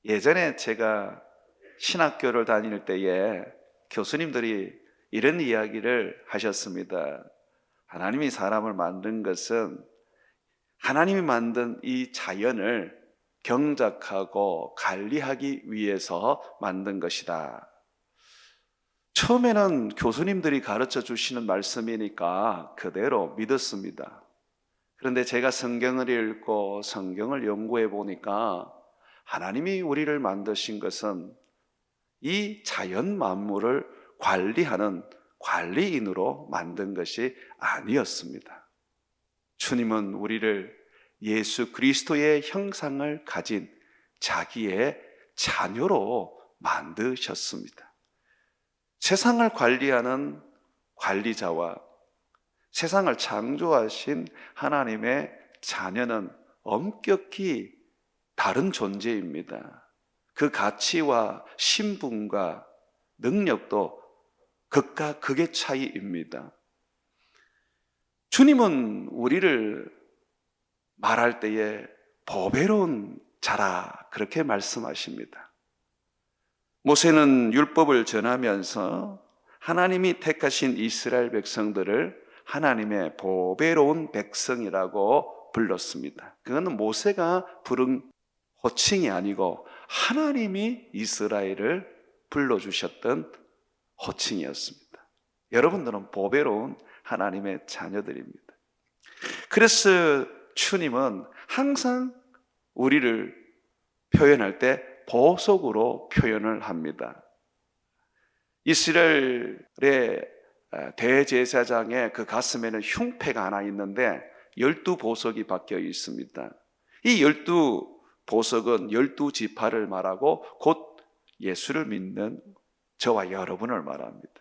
예전에 제가 신학교를 다닐 때에 교수님들이 이런 이야기를 하셨습니다. 하나님이 사람을 만든 것은 하나님이 만든 이 자연을 경작하고 관리하기 위해서 만든 것이다. 처음에는 교수님들이 가르쳐 주시는 말씀이니까 그대로 믿었습니다. 그런데 제가 성경을 읽고 성경을 연구해 보니까 하나님이 우리를 만드신 것은 이 자연 만물을 관리하는 관리인으로 만든 것이 아니었습니다. 주님은 우리를 예수 그리스도의 형상을 가진 자기의 자녀로 만드셨습니다. 세상을 관리하는 관리자와 세상을 창조하신 하나님의 자녀는 엄격히 다른 존재입니다. 그 가치와 신분과 능력도 극과 극의 차이입니다. 주님은 우리를 말할 때에 보배로운 자라 그렇게 말씀하십니다. 모세는 율법을 전하면서 하나님이 택하신 이스라엘 백성들을 하나님의 보배로운 백성이라고 불렀습니다. 그건 모세가 부른 호칭이 아니고 하나님이 이스라엘을 불러주셨던 호칭이었습니다. 여러분들은 보배로운 하나님의 자녀들입니다. 그래서 주님은 항상 우리를 표현할 때 보석으로 표현을 합니다. 이스라엘의 대제사장의 그 가슴에는 흉패가 하나 있는데 12보석이 박혀 있습니다. 이 12보석은 12지파를 말하고 곧 예수를 믿는 저와 여러분을 말합니다.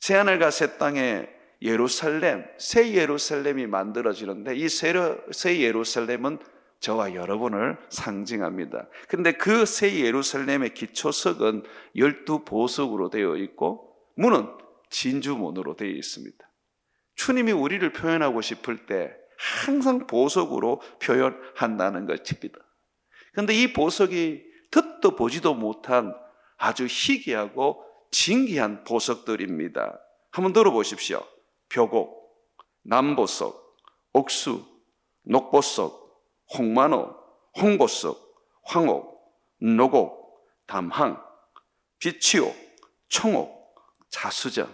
새하늘과 새 땅에 예루살렘, 새 예루살렘이 만들어지는데 이 새 예루살렘은 저와 여러분을 상징합니다. 그런데 그 새 예루살렘의 기초석은 12보석으로 되어 있고 문은 진주문으로 되어 있습니다. 주님이 우리를 표현하고 싶을 때 항상 보석으로 표현한다는 것입니다. 그런데 이 보석이 듣도 보지도 못한 아주 희귀하고 진귀한 보석들입니다. 한번 들어보십시오. 벽옥, 남보석, 옥수, 녹보석, 홍만호, 홍보석, 황옥, 노곡, 담항, 비치옥, 청옥, 자수정.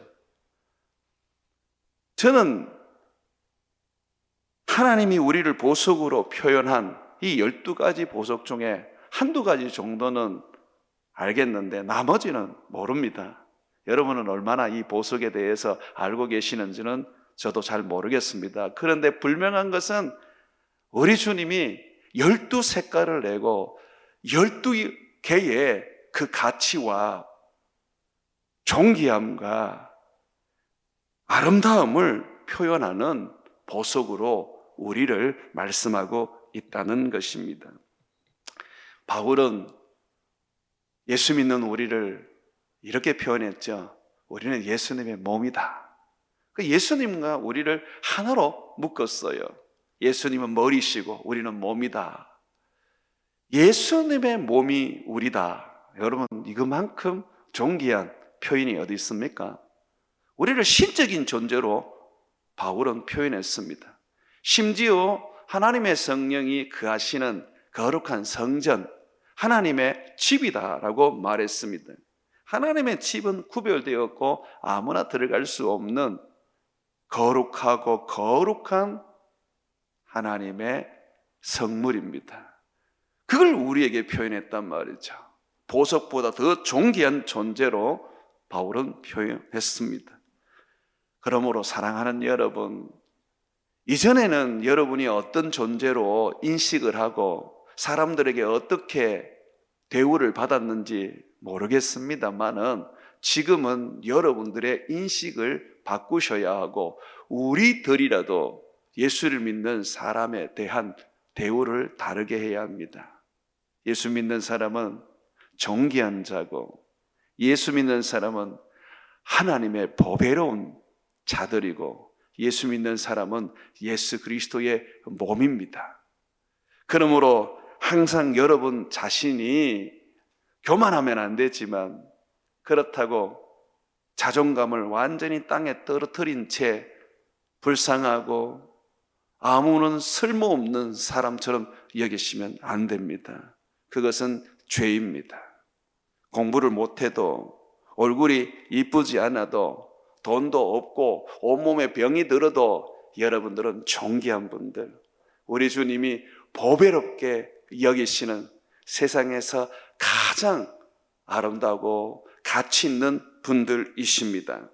저는 하나님이 우리를 보석으로 표현한 이 12가지 보석 중에 한두 가지 정도는 알겠는데 나머지는 모릅니다. 여러분은 얼마나 이 보석에 대해서 알고 계시는지는 저도 잘 모르겠습니다. 그런데 분명한 것은 우리 주님이 12색깔을 내고 12개의 그 가치와 존귀함과 아름다움을 표현하는 보석으로 우리를 말씀하고 있다는 것입니다. 바울은 예수 믿는 우리를 이렇게 표현했죠. 우리는 예수님의 몸이다. 예수님과 우리를 하나로 묶었어요. 예수님은 머리시고 우리는 몸이다. 예수님의 몸이 우리다. 여러분, 이것만큼 존귀한 표현이 어디 있습니까? 우리를 신적인 존재로 바울은 표현했습니다. 심지어 하나님의 성령이 거하시는 거룩한 성전, 하나님의 집이다라고 말했습니다. 하나님의 집은 구별되었고 아무나 들어갈 수 없는 거룩하고 거룩한 하나님의 성물입니다. 그걸 우리에게 표현했단 말이죠. 보석보다 더 존귀한 존재로 바울은 표현했습니다. 그러므로 사랑하는 여러분, 이전에는 여러분이 어떤 존재로 인식을 하고 사람들에게 어떻게 대우를 받았는지 모르겠습니다만은 지금은 여러분들의 인식을 바꾸셔야 하고 우리들이라도 예수를 믿는 사람에 대한 대우를 다르게 해야 합니다. 예수 믿는 사람은 존귀한 자고 예수 믿는 사람은 하나님의 보배로운 자들이고 예수 믿는 사람은 예수 그리스도의 몸입니다. 그러므로 항상 여러분 자신이 교만하면 안 되지만 그렇다고 자존감을 완전히 땅에 떨어뜨린 채 불쌍하고 아무런 쓸모없는 사람처럼 여기시면 안 됩니다. 그것은 죄입니다. 공부를 못해도 얼굴이 이쁘지 않아도 돈도 없고 온몸에 병이 들어도 여러분들은 존귀한 분들, 우리 주님이 보배롭게 여기시는 세상에서 가장 아름다우고 가치 있는 분들이십니다.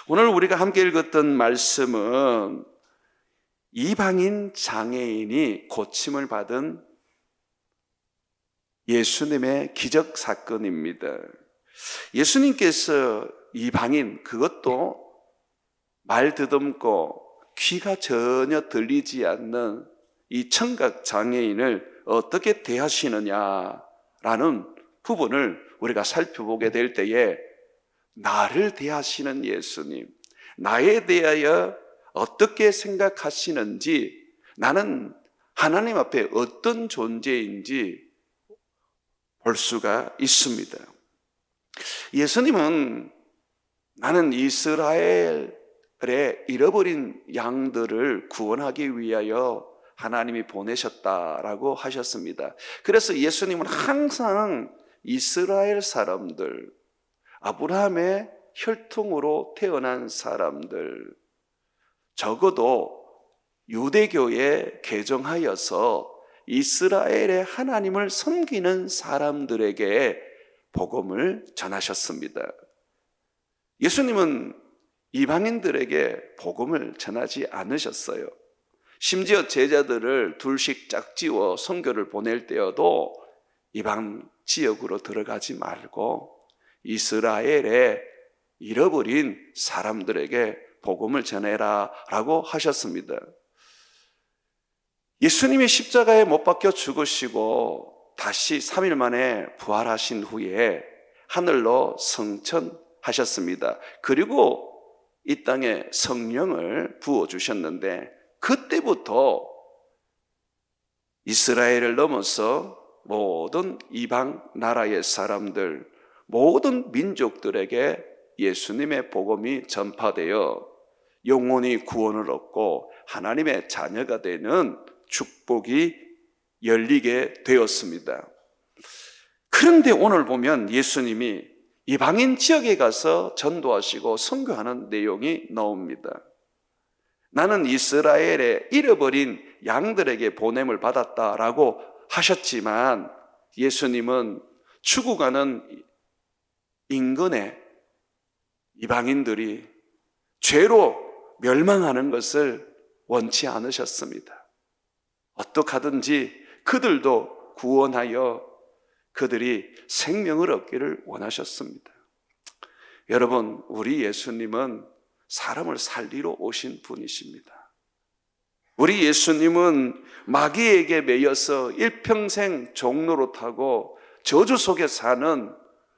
오늘 우리가 함께 읽었던 말씀은 이방인 장애인이 고침을 받은 예수님의 기적 사건입니다. 예수님께서 이방인, 그것도 말 더듬고 귀가 전혀 들리지 않는 이 청각 장애인을 어떻게 대하시느냐라는 부분을 우리가 살펴보게 될 때에 나를 대하시는 예수님, 나에 대하여 어떻게 생각하시는지, 나는 하나님 앞에 어떤 존재인지 볼 수가 있습니다. 예수님은 나는 이스라엘의 잃어버린 양들을 구원하기 위하여 하나님이 보내셨다라고 하셨습니다. 그래서 예수님은 항상 이스라엘 사람들, 아브라함의 혈통으로 태어난 사람들, 적어도 유대교에 개종하여서 이스라엘의 하나님을 섬기는 사람들에게 복음을 전하셨습니다. 예수님은 이방인들에게 복음을 전하지 않으셨어요. 심지어 제자들을 둘씩 짝지어 선교를 보낼 때여도 이방 지역으로 들어가지 말고 이스라엘에 잃어버린 사람들에게 복음을 전해라 라고 하셨습니다. 예수님이 십자가에 못 박혀 죽으시고 다시 3일 만에 부활하신 후에 하늘로 승천하셨습니다. 그리고 이 땅에 성령을 부어주셨는데 그때부터 이스라엘을 넘어서 모든 이방 나라의 사람들, 모든 민족들에게 예수님의 복음이 전파되어 영혼이 구원을 얻고 하나님의 자녀가 되는 축복이 열리게 되었습니다. 그런데 오늘 보면 예수님이 이방인 지역에 가서 전도하시고 선교하는 내용이 나옵니다. 나는 이스라엘의 잃어버린 양들에게 보냄을 받았다라고 하셨지만 예수님은 죽어가는 인근의 이방인들이 죄로 멸망하는 것을 원치 않으셨습니다. 어떻게 하든지 그들도 구원하여 그들이 생명을 얻기를 원하셨습니다. 여러분, 우리 예수님은 사람을 살리러 오신 분이십니다. 우리 예수님은 마귀에게 매여서 일평생 종노릇하고 저주 속에 사는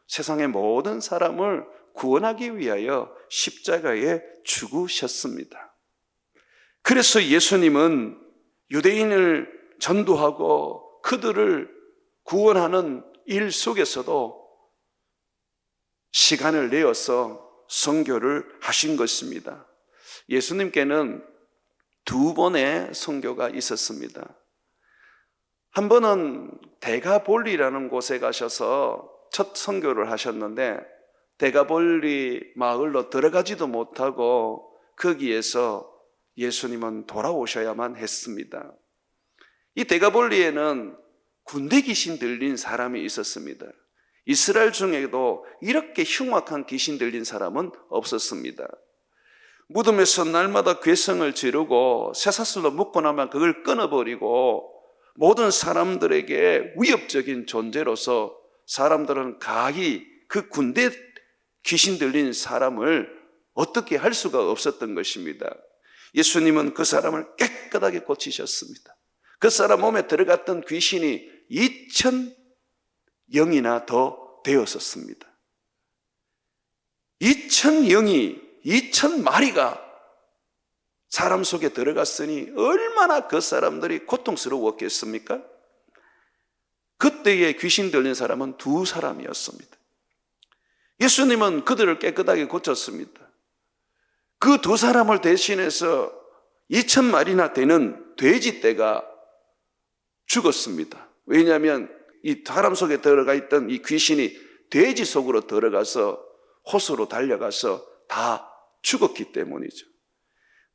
세상의 모든 사람을 구원하기 위하여 십자가에 죽으셨습니다. 그래서 예수님은 유대인을 전도하고 그들을 구원하는 일 속에서도 시간을 내어서 선교를 하신 것입니다. 예수님께는 2번의 선교가 있었습니다. 한 번은 데가볼리라는 곳에 가셔서 첫 선교를 하셨는데 데가볼리 마을로 들어가지도 못하고 거기에서 예수님은 돌아오셔야만 했습니다. 이 데가볼리에는 군대 귀신 들린 사람이 있었습니다. 이스라엘 중에도 이렇게 흉악한 귀신 들린 사람은 없었습니다. 무덤에서 날마다 괴성을 지르고 쇠사슬로 묶고 나면 그걸 끊어버리고 모든 사람들에게 위협적인 존재로서 사람들은 가히 그 군대 귀신 들린 사람을 어떻게 할 수가 없었던 것입니다. 예수님은 그 사람을 깨끗하게 고치셨습니다. 그 사람 몸에 들어갔던 귀신이 2,000영이나 더 되었었습니다. 2,000영이 2,000마리가 사람 속에 들어갔으니 얼마나 그 사람들이 고통스러웠겠습니까? 그때에 귀신 들린 사람은 두 사람이었습니다. 예수님은 그들을 깨끗하게 고쳤습니다. 그 두 사람을 대신해서 2,000마리나 되는 돼지떼가 죽었습니다. 왜냐하면 이 사람 속에 들어가 있던 이 귀신이 돼지 속으로 들어가서 호수로 달려가서 다 죽었기 때문이죠.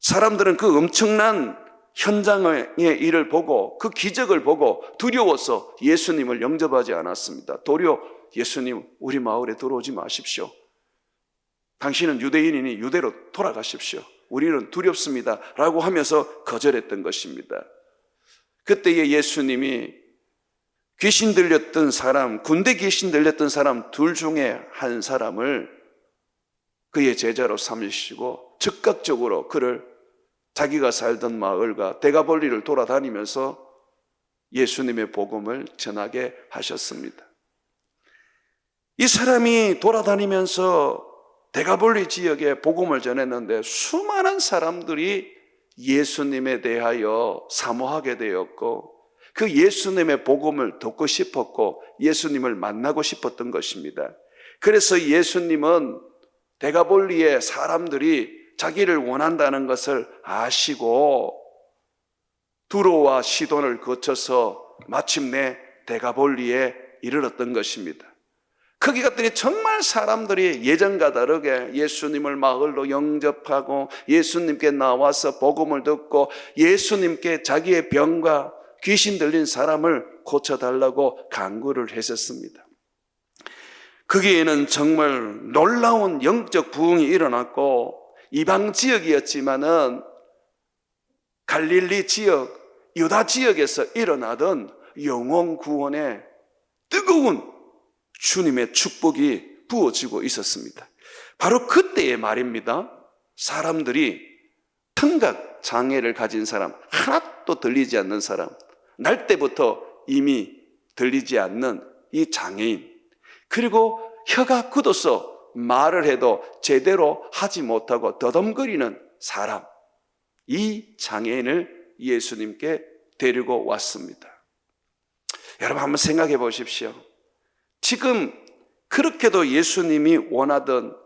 사람들은 그 엄청난 현장의 일을 보고 그 기적을 보고 두려워서 예수님을 영접하지 않았습니다. 도리어 예수님, 우리 마을에 들어오지 마십시오. 당신은 유대인이니 유대로 돌아가십시오. 우리는 두렵습니다. 라고 하면서 거절했던 것입니다. 그때에 예수님이 귀신 들렸던 사람, 군대 귀신 들렸던 사람 둘 중에 한 사람을 그의 제자로 삼으시고 즉각적으로 그를 자기가 살던 마을과 데가볼리를 돌아다니면서 예수님의 복음을 전하게 하셨습니다. 이 사람이 돌아다니면서 데가볼리 지역에 복음을 전했는데 수많은 사람들이 예수님에 대하여 사모하게 되었고 그 예수님의 복음을 듣고 싶었고 예수님을 만나고 싶었던 것입니다. 그래서 예수님은 데가볼리의 사람들이 자기를 원한다는 것을 아시고 두로와 시돈을 거쳐서 마침내 데가볼리에 이르렀던 것입니다. 거기 갔더니 정말 사람들이 예전과 다르게 예수님을 마을로 영접하고 예수님께 나와서 복음을 듣고 예수님께 자기의 병과 귀신 들린 사람을 고쳐달라고 간구를 했었습니다. 거기에는 정말 놀라운 영적 부흥이 일어났고 이방 지역이었지만은 갈릴리 지역, 유다 지역에서 일어나던 영혼 구원의 뜨거운 주님의 축복이 부어지고 있었습니다. 바로 그때의 말입니다. 사람들이 청각 장애를 가진 사람, 하나도 들리지 않는 사람, 날 때부터 이미 들리지 않는 이 장애인, 그리고 혀가 굳어서 말을 해도 제대로 하지 못하고 더듬거리는 사람, 이 장애인을 예수님께 데리고 왔습니다. 여러분 한번 생각해 보십시오. 지금 그렇게도 예수님이 원하던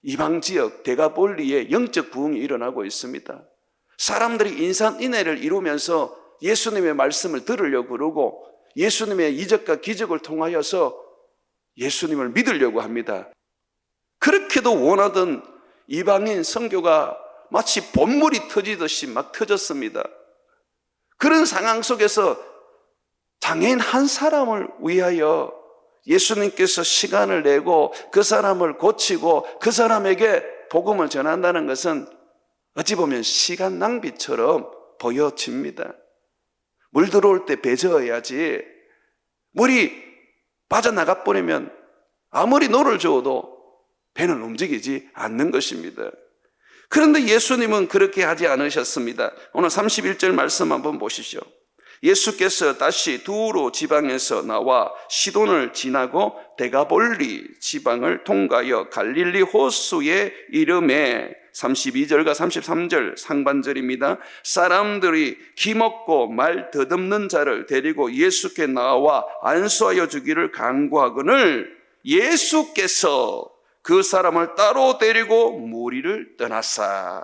이방지역 데가볼리에 영적 부흥이 일어나고 있습니다. 사람들이 인산인해를 이루면서 예수님의 말씀을 들으려고 그러고 예수님의 이적과 기적을 통하여서 예수님을 믿으려고 합니다. 그렇게도 원하던 이방인 선교가 마치 봇물이 터지듯이 막 터졌습니다. 그런 상황 속에서 장애인 한 사람을 위하여 예수님께서 시간을 내고 그 사람을 고치고 그 사람에게 복음을 전한다는 것은 어찌 보면 시간 낭비처럼 보여집니다. 물 들어올 때 배 저어야지 물이 빠져나가 버리면 아무리 노를 저어도 배는 움직이지 않는 것입니다. 그런데 예수님은 그렇게 하지 않으셨습니다. 오늘 31절 말씀 한번 보시죠. 예수께서 다시 두로 지방에서 나와 시돈을 지나고 데가볼리 지방을 통과하여 갈릴리 호수에 이르매 32절과 33절 상반절입니다. 사람들이 기먹고 말 더듬는 자를 데리고 예수께 나와 안수하여 주기를 간구하거늘 예수께서 그 사람을 따로 데리고 무리를 떠났사.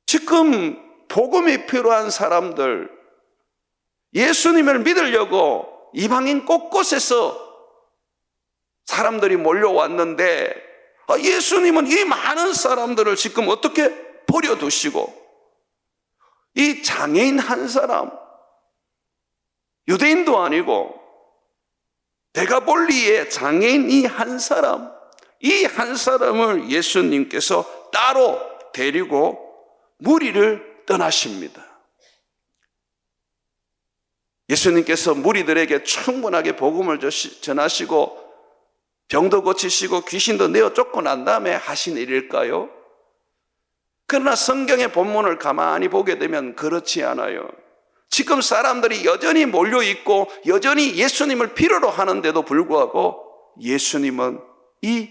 지금 복음이 필요한 사람들, 예수님을 믿으려고 이방인 곳곳에서 사람들이 몰려왔는데 예수님은 이 많은 사람들을 지금 어떻게 버려두시고 이 장애인 한 사람, 유대인도 아니고 데가볼리의 장애인 이 한 사람, 이 한 사람을 예수님께서 따로 데리고 무리를 떠나십니다. 예수님께서 무리들에게 충분하게 복음을 전하시고 병도 고치시고 귀신도 내어 쫓고 난 다음에 하신 일일까요? 그러나 성경의 본문을 가만히 보게 되면 그렇지 않아요. 지금 사람들이 여전히 몰려있고 여전히 예수님을 필요로 하는데도 불구하고 예수님은 이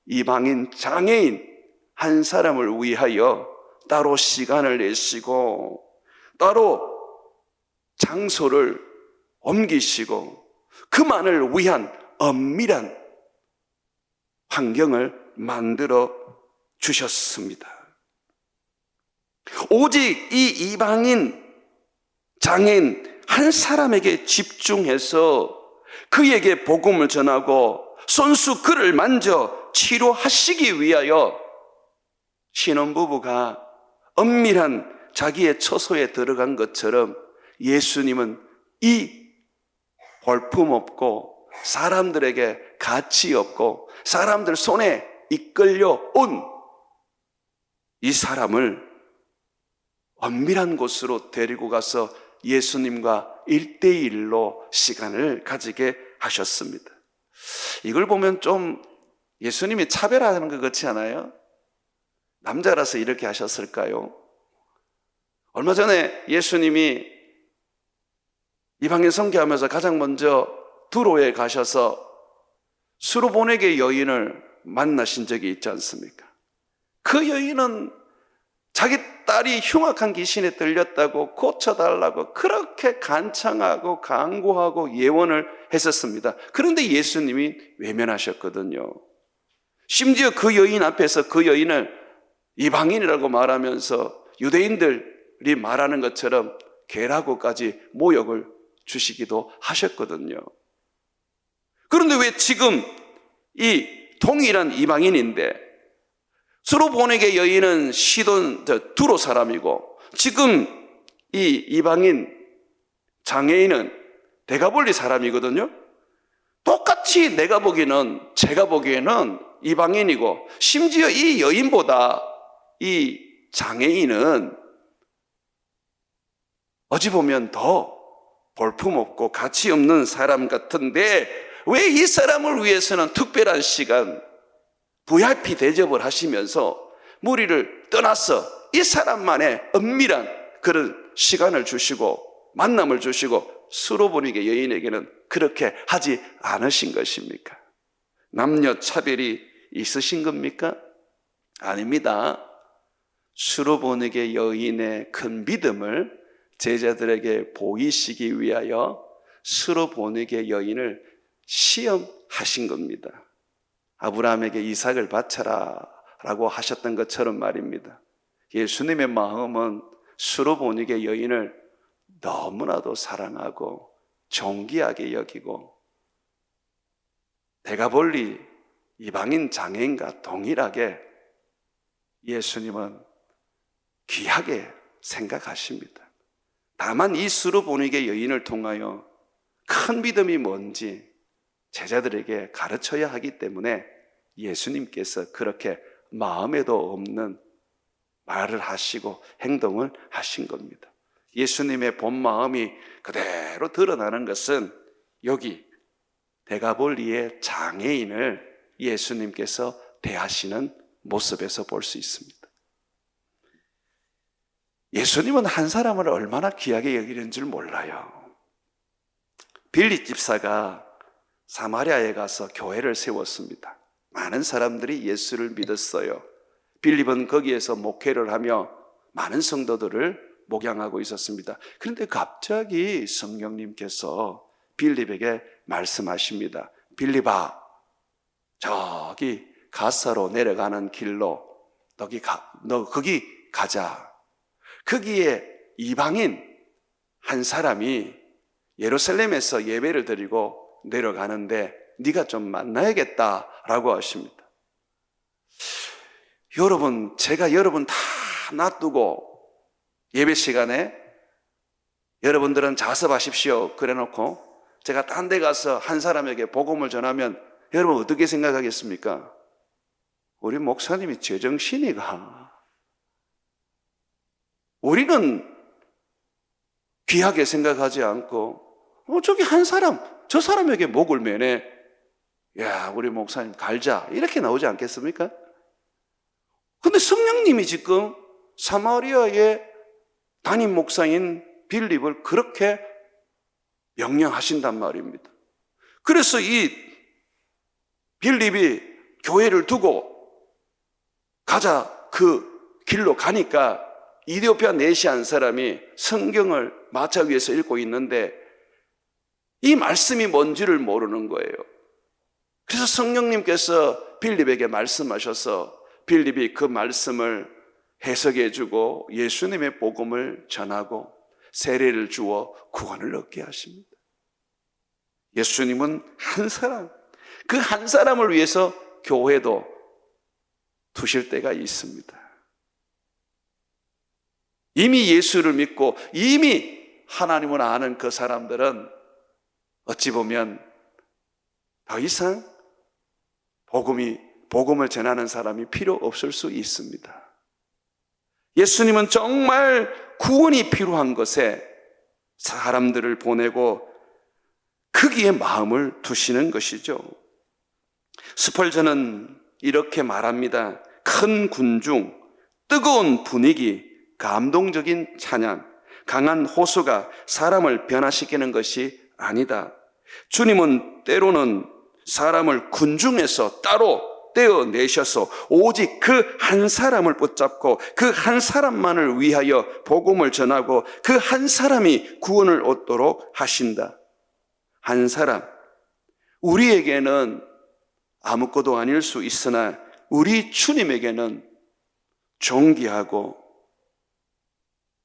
이방인 장애인 한 사람을 위하여 따로 시간을 내시고 따로 장소를 옮기시고 그만을 위한 엄밀한 환경을 만들어 주셨습니다. 오직 이 이방인 장애인 한 사람에게 집중해서 그에게 복음을 전하고 손수 그를 만져 치료하시기 위하여 신혼부부가 엄밀한 자기의 처소에 들어간 것처럼 예수님은 이 볼품없고 사람들에게 가치 없고 사람들 손에 이끌려 온 이 사람을 엄밀한 곳으로 데리고 가서 예수님과 1대1로 시간을 가지게 하셨습니다. 이걸 보면 좀 예수님이 차별하는 것 같지 않아요? 남자라서 이렇게 하셨을까요? 얼마 전에 예수님이 이방인 선교하면서 가장 먼저 두로에 가셔서 수로보네게 여인을 만나신 적이 있지 않습니까? 그 여인은 자기 딸이 흉악한 귀신에 들렸다고 고쳐달라고 그렇게 간청하고 간구하고 예원을 했었습니다. 그런데 예수님이 외면하셨거든요. 심지어 그 여인 앞에서 그 여인을 이방인이라고 말하면서 유대인들이 말하는 것처럼 개라고까지 모욕을 주시기도 하셨거든요. 그런데 왜 지금 이 동일한 이방인인데 수로보네게 여인은 시돈 두로 사람이고 지금 이 이방인 장애인은 데가볼리 사람이거든요. 똑같이 제가 보기에는 이방인이고 심지어 이 여인보다 이 장애인은 어찌 보면 더 볼품없고 가치 없는 사람 같은데 왜 이 사람을 위해서는 특별한 시간 VIP 대접을 하시면서 무리를 떠나서 이 사람만의 엄밀한 그런 시간을 주시고 만남을 주시고 수로보네게 여인에게는 그렇게 하지 않으신 것입니까? 남녀 차별이 있으신 겁니까? 아닙니다. 수로보네게 여인의 큰 믿음을 제자들에게 보이시기 위하여 수로보네게 여인을 시험하신 겁니다. 아브라함에게 이삭을 바쳐라 라고 하셨던 것처럼 말입니다. 예수님의 마음은 수로보네게 여인을 너무나도 사랑하고 존귀하게 여기고 데가볼리 이방인 장애인과 동일하게 예수님은 귀하게 생각하십니다. 다만 이 수로보네게 여인을 통하여 큰 믿음이 뭔지 제자들에게 가르쳐야 하기 때문에 예수님께서 그렇게 마음에도 없는 말을 하시고 행동을 하신 겁니다. 예수님의 본 마음이 그대로 드러나는 것은 여기 데가볼리의 장애인을 예수님께서 대하시는 모습에서 볼 수 있습니다. 예수님은 한 사람을 얼마나 귀하게 여기는 줄 몰라요. 빌립 집사가 사마리아에 가서 교회를 세웠습니다. 많은 사람들이 예수를 믿었어요. 빌립은 거기에서 목회를 하며 많은 성도들을 목양하고 있었습니다. 그런데 갑자기 성령님께서 빌립에게 말씀하십니다. 빌립아, 저기 가사로 내려가는 길로 너 거기 가자. 거기에 이방인 한 사람이 예루살렘에서 예배를 드리고 내려가는데 네가 좀 만나야겠다라고 하십니다. 여러분, 제가 여러분 다 놔두고 예배 시간에 여러분들은 자습하십시오 그래놓고 제가 딴 데 가서 한 사람에게 복음을 전하면 여러분 어떻게 생각하겠습니까? 우리 목사님이 제정신이가. 우리는 귀하게 생각하지 않고 저기 한 사람, 저 사람에게 목을 매네. 야, 우리 목사님 갈자. 이렇게 나오지 않겠습니까? 근데 성령님이 지금 사마리아의 담임 목사인 빌립을 그렇게 명령하신단 말입니다. 그래서 이 빌립이 교회를 두고 가자 그 길로 가니까 이디오피아 내시 한 사람이 성경을 마차 위에서 읽고 있는데 이 말씀이 뭔지를 모르는 거예요. 그래서 성령님께서 빌립에게 말씀하셔서 빌립이 그 말씀을 해석해 주고 예수님의 복음을 전하고 세례를 주어 구원을 얻게 하십니다. 예수님은 한 사람, 그 한 사람을 위해서 교회도 두실 때가 있습니다. 이미 예수를 믿고 이미 하나님을 아는 그 사람들은 어찌 보면 더 이상 복음을 전하는 사람이 필요 없을 수 있습니다. 예수님은 정말 구원이 필요한 것에 사람들을 보내고 거기에 마음을 두시는 것이죠. 스펄전은 이렇게 말합니다. 큰 군중, 뜨거운 분위기, 감동적인 찬양, 강한 호소가 사람을 변화시키는 것이 아니다. 주님은 때로는 사람을 군중에서 따로 떼어내셔서 오직 그 한 사람을 붙잡고 그 한 사람만을 위하여 복음을 전하고 그 한 사람이 구원을 얻도록 하신다. 한 사람, 우리에게는 아무것도 아닐 수 있으나 우리 주님에게는 존귀하고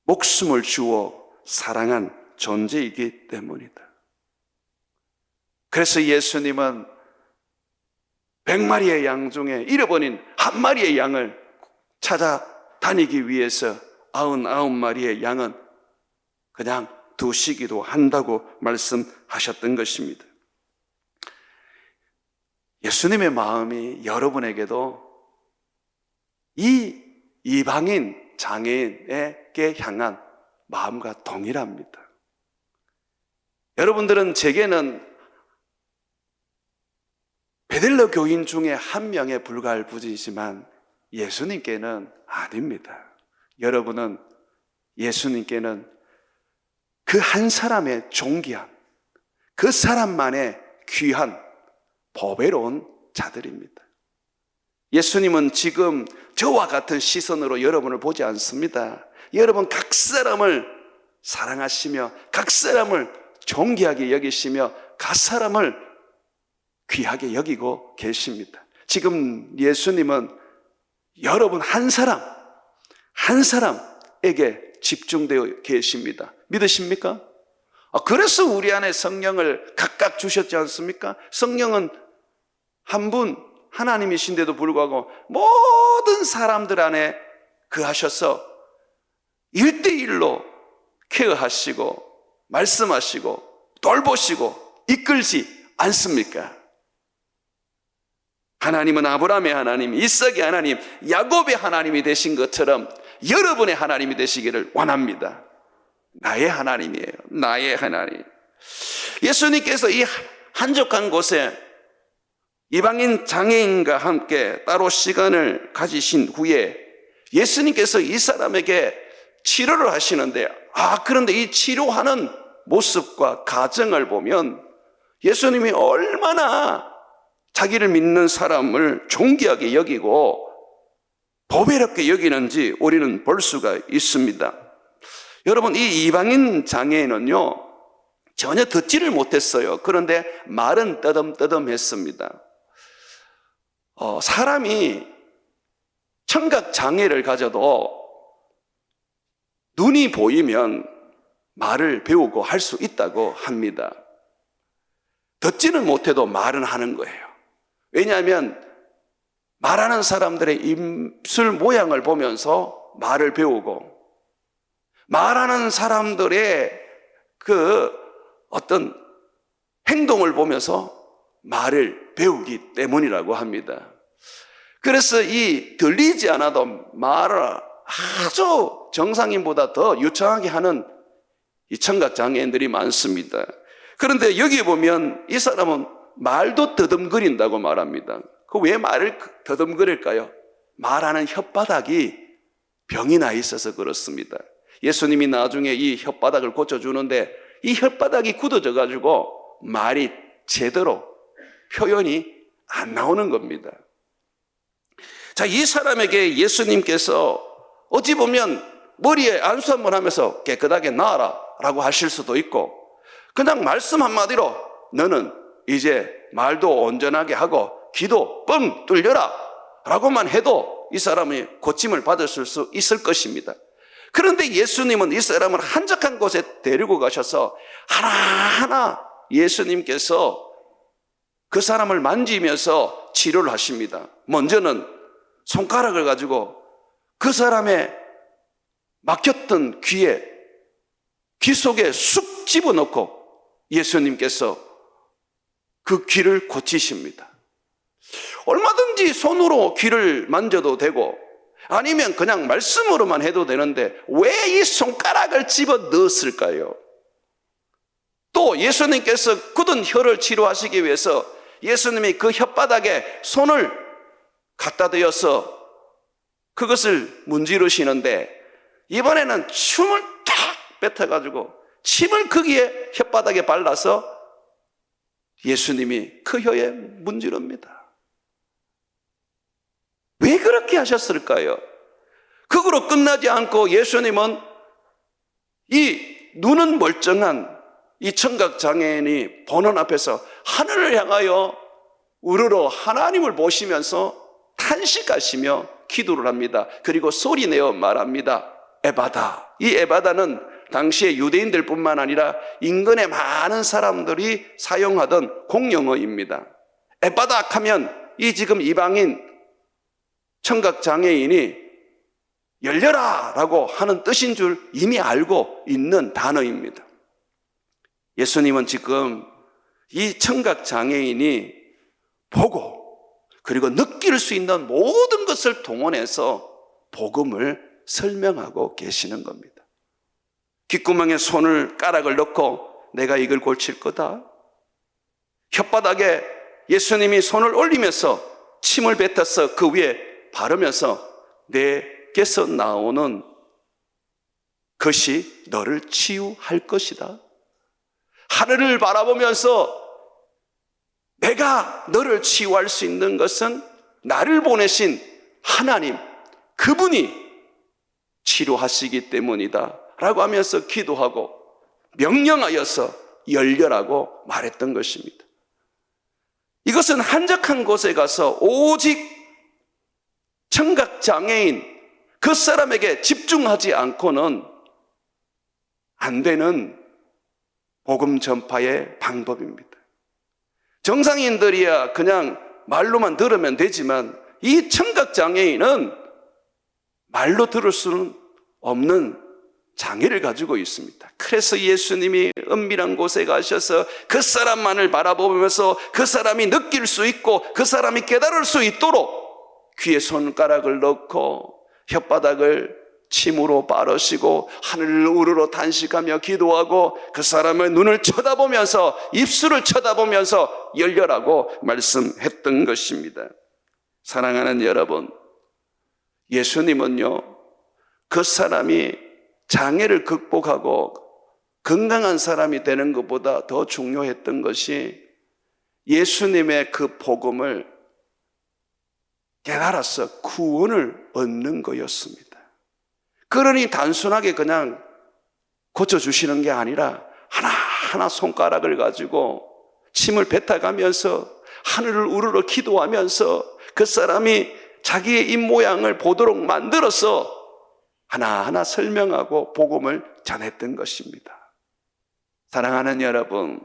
목숨을 주어 사랑한 존재이기 때문이다. 그래서 예수님은 100마리의 양 중에 잃어버린 한 마리의 양을 찾아다니기 위해서 99마리의 양은 그냥 두시기도 한다고 말씀하셨던 것입니다. 예수님의 마음이 여러분에게도 이 이방인 장애인에게 향한 마음과 동일합니다. 여러분들은 제게는 베들러 교인 중에 한 명에 불과할 뿐이지만 예수님께는 아닙니다. 여러분은 예수님께는 그 한 사람의 존귀한, 그 사람만의 귀한 보배로운 자들입니다. 예수님은 지금 저와 같은 시선으로 여러분을 보지 않습니다. 여러분 각 사람을 사랑하시며 각 사람을 존귀하게 여기시며 각 사람을 귀하게 여기고 계십니다. 지금 예수님은 여러분 한 사람에게 집중되어 계십니다. 믿으십니까? 그래서 우리 안에 성령을 각각 주셨지 않습니까? 성령은 한 분 하나님이신데도 불구하고 모든 사람들 안에 거하셔서 1대1로 케어하시고 말씀하시고 돌보시고 이끌지 않습니까? 하나님은 아브라함의 하나님, 이삭의 하나님, 야곱의 하나님이 되신 것처럼 여러분의 하나님이 되시기를 원합니다. 나의 하나님이에요. 나의 하나님. 예수님께서 이 한적한 곳에 이방인 장애인과 함께 따로 시간을 가지신 후에 예수님께서 이 사람에게 치료를 하시는데, 그런데 이 치료하는 모습과 가정을 보면 예수님이 얼마나 자기를 믿는 사람을 존귀하게 여기고 보배롭게 여기는지 우리는 볼 수가 있습니다. 여러분, 이 이방인 장애인은요 전혀 듣지를 못했어요. 그런데 말은 떠듬떠듬했습니다. 사람이 청각 장애를 가져도 눈이 보이면 말을 배우고 할 수 있다고 합니다. 듣지는 못해도 말은 하는 거예요. 왜냐하면 말하는 사람들의 입술 모양을 보면서 말을 배우고, 말하는 사람들의 그 어떤 행동을 보면서 말을 배우기 때문이라고 합니다. 그래서 이 들리지 않아도 말을 아주 정상인보다 더 유창하게 하는 이 청각장애인들이 많습니다. 그런데 여기 보면 이 사람은 말도 더듬거린다고 말합니다. 왜 말을 더듬거릴까요? 말하는 혓바닥이 병이 나 있어서 그렇습니다. 예수님이 나중에 이 혓바닥을 고쳐주는데 이 혓바닥이 굳어져 가지고 말이 제대로 표현이 안 나오는 겁니다. 자, 이 사람에게 예수님께서 어찌 보면 머리에 안수 한번 하면서 깨끗하게 나아라 라고 하실 수도 있고, 그냥 말씀 한마디로 너는 이제 말도 온전하게 하고 기도 뻥 뚫려라 라고만 해도 이 사람이 고침을 받을 수 있을 것입니다. 그런데 예수님은 이 사람을 한적한 곳에 데리고 가셔서 하나하나 예수님께서 그 사람을 만지면서 치료를 하십니다. 먼저는 손가락을 가지고 그 사람의 막혔던 귀 속에 쑥 집어넣고 예수님께서 그 귀를 고치십니다. 얼마든지 손으로 귀를 만져도 되고 아니면 그냥 말씀으로만 해도 되는데 왜 이 손가락을 집어 넣었을까요? 또 예수님께서 굳은 혀를 치료하시기 위해서 예수님이 그 혓바닥에 손을 갖다 대어서 그것을 문지르시는데 이번에는 침을 탁 뱉어가지고 침을 거기에 혓바닥에 발라서 예수님이 그 혀에 문지릅니다. 왜 그렇게 하셨을까요? 그거로 끝나지 않고 예수님은 이 눈은 멀쩡한 이 청각장애인이 보는 앞에서 하늘을 향하여 우러러 하나님을 보시면서 탄식하시며 기도를 합니다. 그리고 소리내어 말합니다. 에바다. 이 에바다는 당시에 유대인들 뿐만 아니라 인근의 많은 사람들이 사용하던 공용어입니다. 에바다 하면 이 지금 이방인 청각장애인이 열려라 라고 하는 뜻인 줄 이미 알고 있는 단어입니다. 예수님은 지금 이 청각장애인이 보고 그리고 느낄 수 있는 모든 것을 동원해서 복음을 설명하고 계시는 겁니다. 귓구멍에 손을 가락을 넣고 내가 이걸 고칠 거다. 혓바닥에 예수님이 손을 올리면서 침을 뱉어서 그 위에 바르면서 내게서 나오는 것이 너를 치유할 것이다. 하늘을 바라보면서 내가 너를 치유할 수 있는 것은 나를 보내신 하나님, 그분이 치료하시기 때문이다 라고 하면서 기도하고 명령하여서 열려라고 말했던 것입니다. 이것은 한적한 곳에 가서 오직 청각장애인 그 사람에게 집중하지 않고는 안 되는 복음 전파의 방법입니다. 정상인들이야 그냥 말로만 들으면 되지만 이 청각장애인은 말로 들을 수는 없는 장애를 가지고 있습니다. 그래서 예수님이 은밀한 곳에 가셔서 그 사람만을 바라보면서 그 사람이 느낄 수 있고 그 사람이 깨달을 수 있도록 귀에 손가락을 넣고 혓바닥을 침으로 바르시고 하늘을 우러러 탄식하며 기도하고 그 사람의 눈을 쳐다보면서 입술을 쳐다보면서 열려라고 말씀했던 것입니다. 사랑하는 여러분, 예수님은요 그 사람이 장애를 극복하고 건강한 사람이 되는 것보다 더 중요했던 것이 예수님의 그 복음을 깨달아서 구원을 얻는 거였습니다. 그러니 단순하게 그냥 고쳐주시는 게 아니라 하나하나 손가락을 가지고 침을 뱉어가면서 하늘을 우러러 기도하면서 그 사람이 자기의 입모양을 보도록 만들어서 하나하나 설명하고 복음을 전했던 것입니다. 사랑하는 여러분,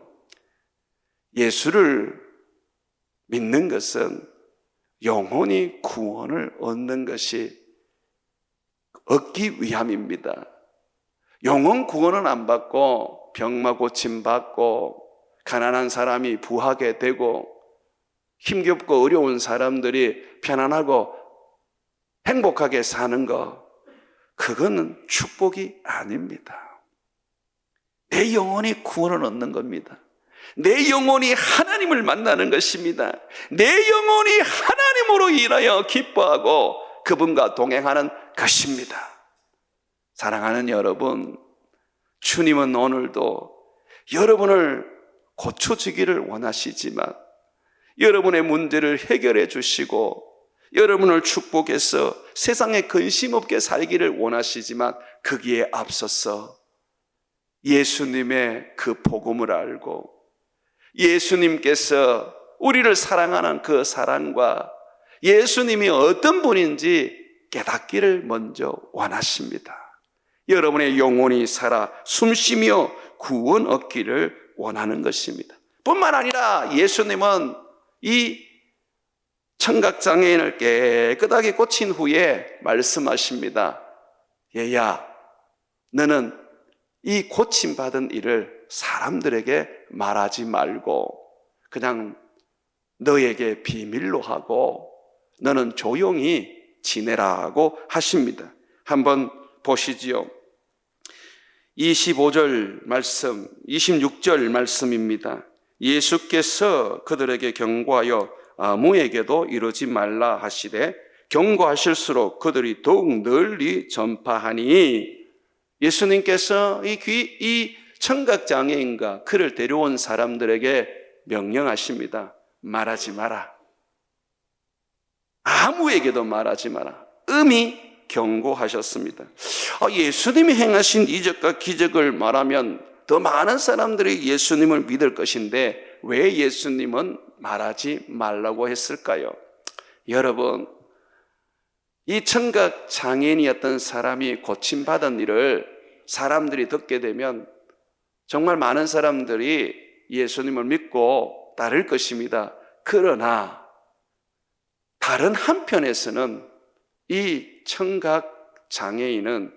예수를 믿는 것은 영혼이 구원을 얻는 것이 얻기 위함입니다. 영혼 구원은 안 받고 병마 고침 받고 가난한 사람이 부하게 되고 힘겹고 어려운 사람들이 편안하고 행복하게 사는 것, 그거는 축복이 아닙니다. 내 영혼이 구원을 얻는 겁니다. 내 영혼이 하나님을 만나는 것입니다. 내 영혼이 하나님으로 인하여 기뻐하고 그분과 동행하는 것입니다. 사랑하는 여러분, 주님은 오늘도 여러분을 고쳐주기를 원하시지만 여러분의 문제를 해결해 주시고 여러분을 축복해서 세상에 근심 없게 살기를 원하시지만 거기에 앞서서 예수님의 그 복음을 알고 예수님께서 우리를 사랑하는 그 사랑과 예수님이 어떤 분인지 깨닫기를 먼저 원하십니다. 여러분의 영혼이 살아 숨쉬며 구원 얻기를 원하는 것입니다. 뿐만 아니라 예수님은 이 청각장애인을 깨끗하게 고친 후에 말씀하십니다. 얘야, 너는 이 고침받은 일을 사람들에게 말하지 말고 그냥 너에게 비밀로 하고 너는 조용히 지내라고 하십니다. 한번 보시지요. 25절 말씀, 26절 말씀입니다. 예수께서 그들에게 경고하여 아무에게도 이러지 말라 하시되 경고하실수록 그들이 더욱 널리 전파하니, 예수님께서 이 청각장애인과 그를 데려온 사람들에게 명령하십니다. 말하지 마라. 아무에게도 말하지 마라. 음이 경고하셨습니다. 예수님이 행하신 이적과 기적을 말하면 더 많은 사람들이 예수님을 믿을 것인데 왜 예수님은 말하지 말라고 했을까요? 여러분, 이 청각장애인이었던 사람이 고침받은 일을 사람들이 듣게 되면 정말 많은 사람들이 예수님을 믿고 따를 것입니다. 그러나 다른 한편에서는 이 청각장애인은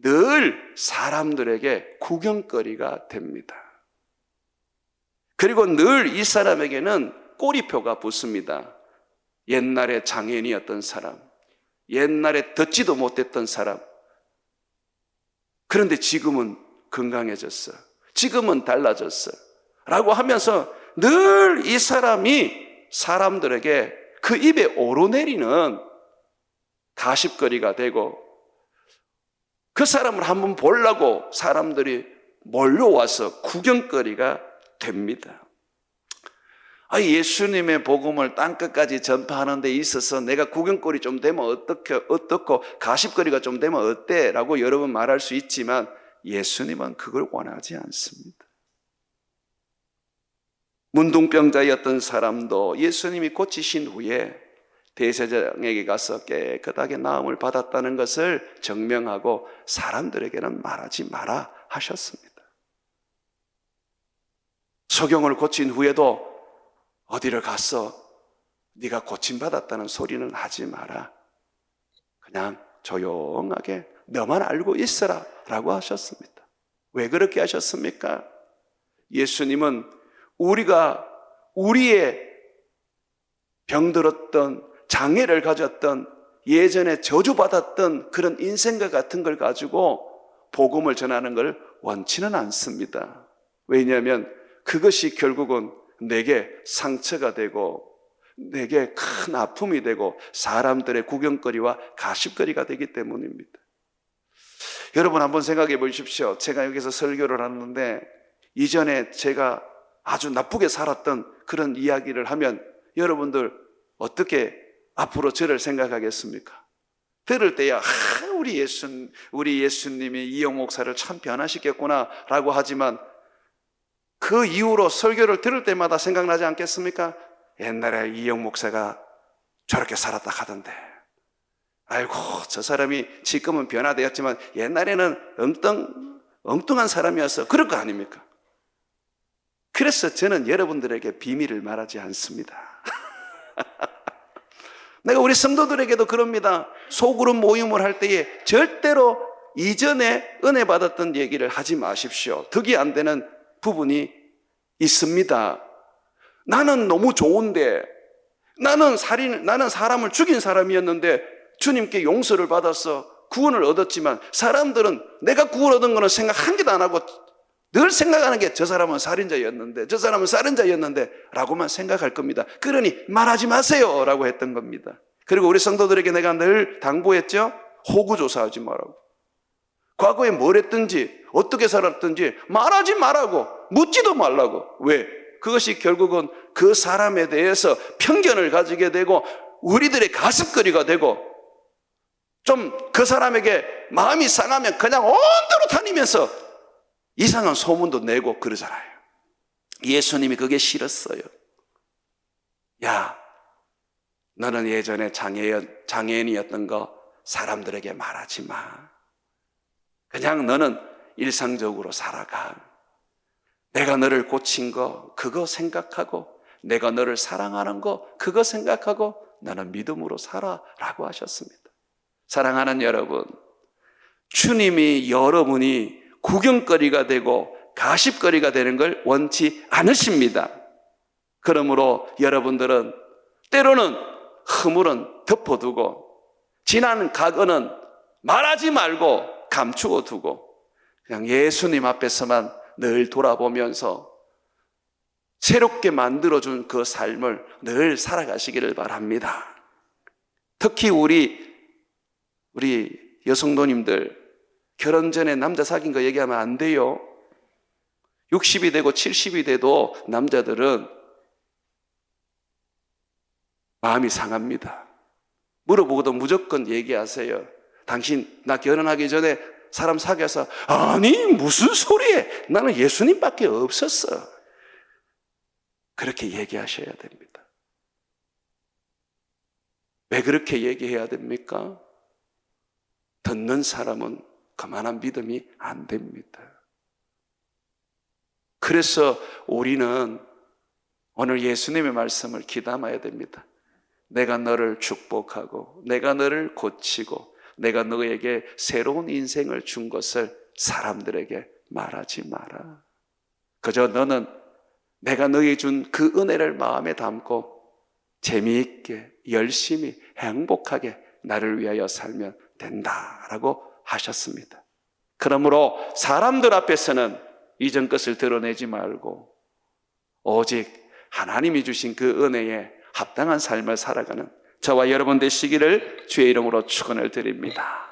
늘 사람들에게 구경거리가 됩니다. 그리고 늘 이 사람에게는 꼬리표가 붙습니다. 옛날에 장애인이었던 사람, 옛날에 듣지도 못했던 사람, 그런데 지금은 건강해졌어, 지금은 달라졌어 라고 하면서 늘 이 사람이 사람들에게 그 입에 오르내리는 가십거리가 되고, 그 사람을 한번 보려고 사람들이 몰려와서 구경거리가 됩니다. 예수님의 복음을 땅끝까지 전파하는 데 있어서 내가 구경거리 좀 되면 어떻고 가십거리가 좀 되면 어때? 라고 여러분 말할 수 있지만 예수님은 그걸 원하지 않습니다. 문둥병자였던 사람도 예수님이 고치신 후에 대제사장에게 가서 깨끗하게 나음을 받았다는 것을 증명하고 사람들에게는 말하지 마라 하셨습니다. 소경을 고친 후에도 어디를 가서 네가 고침받았다는 소리는 하지 마라. 그냥 조용하게 너만 알고 있어라 라고 하셨습니다. 왜 그렇게 하셨습니까? 예수님은 우리가 우리의 병들었던 장애를 가졌던 예전에 저주받았던 그런 인생과 같은 걸 가지고 복음을 전하는 걸 원치는 않습니다. 왜냐하면 그것이 결국은 내게 상처가 되고 내게 큰 아픔이 되고 사람들의 구경거리와 가십거리가 되기 때문입니다. 여러분 한번 생각해 보십시오. 제가 여기서 설교를 하는데 이전에 제가 아주 나쁘게 살았던 그런 이야기를 하면 여러분들 어떻게 앞으로 저를 생각하겠습니까? 들을 때야 우리 예수님이 이영 목사를 참 변화시켰구나 라고 하지만 그 이후로 설교를 들을 때마다 생각나지 않겠습니까? 옛날에 이영 목사가 저렇게 살았다 하던데, 아이고 저 사람이 지금은 변화되었지만 옛날에는 엉뚱한 사람이어서 그럴 거 아닙니까? 그래서 저는 여러분들에게 비밀을 말하지 않습니다. 내가 우리 성도들에게도 그럽니다. 소그룹 모임을 할 때에 절대로 이전에 은혜 받았던 얘기를 하지 마십시오. 득이 안 되는 부분이 있습니다. 나는 너무 좋은데, 나는 사람을 죽인 사람이었는데 주님께 용서를 받아서 구원을 얻었지만 사람들은 내가 구원 얻은 거는 생각 한 개도 안 하고 늘 생각하는 게 저 사람은 살인자였는데 저 사람은 살인자였는데 라고만 생각할 겁니다. 그러니 말하지 마세요 라고 했던 겁니다. 그리고 우리 성도들에게 내가 늘 당부했죠. 호구조사하지 말라고. 과거에 뭘 했든지 어떻게 살았든지 말하지 말라고, 묻지도 말라고. 왜? 그것이 결국은 그 사람에 대해서 편견을 가지게 되고 우리들의 가십거리가 되고 좀 그 사람에게 마음이 상하면 그냥 온 대로 다니면서 이상한 소문도 내고 그러잖아요. 예수님이 그게 싫었어요. 야, 너는 예전에 장애인이었던 거 사람들에게 말하지 마. 그냥 너는 일상적으로 살아가. 내가 너를 고친 거 그거 생각하고, 내가 너를 사랑하는 거 그거 생각하고 너는 믿음으로 살아라고 하셨습니다. 사랑하는 여러분, 주님이 여러분이 구경거리가 되고 가십거리가 되는 걸 원치 않으십니다. 그러므로 여러분들은 때로는 허물은 덮어두고, 지난 과거는 말하지 말고 감추어 두고, 그냥 예수님 앞에서만 늘 돌아보면서 새롭게 만들어준 그 삶을 늘 살아가시기를 바랍니다. 특히 우리 여성도님들, 결혼 전에 남자 사귄 거 얘기하면 안 돼요. 60이 되고 70이 돼도 남자들은 마음이 상합니다. 물어보고도 무조건 얘기하세요. 당신 나 결혼하기 전에 사람 사귀어서, 아니 무슨 소리에, 나는 예수님밖에 없었어. 그렇게 얘기하셔야 됩니다. 왜 그렇게 얘기해야 됩니까? 듣는 사람은 그만한 믿음이 안 됩니다. 그래서 우리는 오늘 예수님의 말씀을 귀담아야 됩니다. 내가 너를 축복하고 내가 너를 고치고 내가 너에게 새로운 인생을 준 것을 사람들에게 말하지 마라. 그저 너는 내가 너에게 준 그 은혜를 마음에 담고 재미있게 열심히 행복하게 나를 위하여 살면 된다라고 하셨습니다. 그러므로 사람들 앞에서는 이전 것을 드러내지 말고 오직 하나님이 주신 그 은혜에 합당한 삶을 살아가는 저와 여러분 되시기를 주의 이름으로 축원을 드립니다.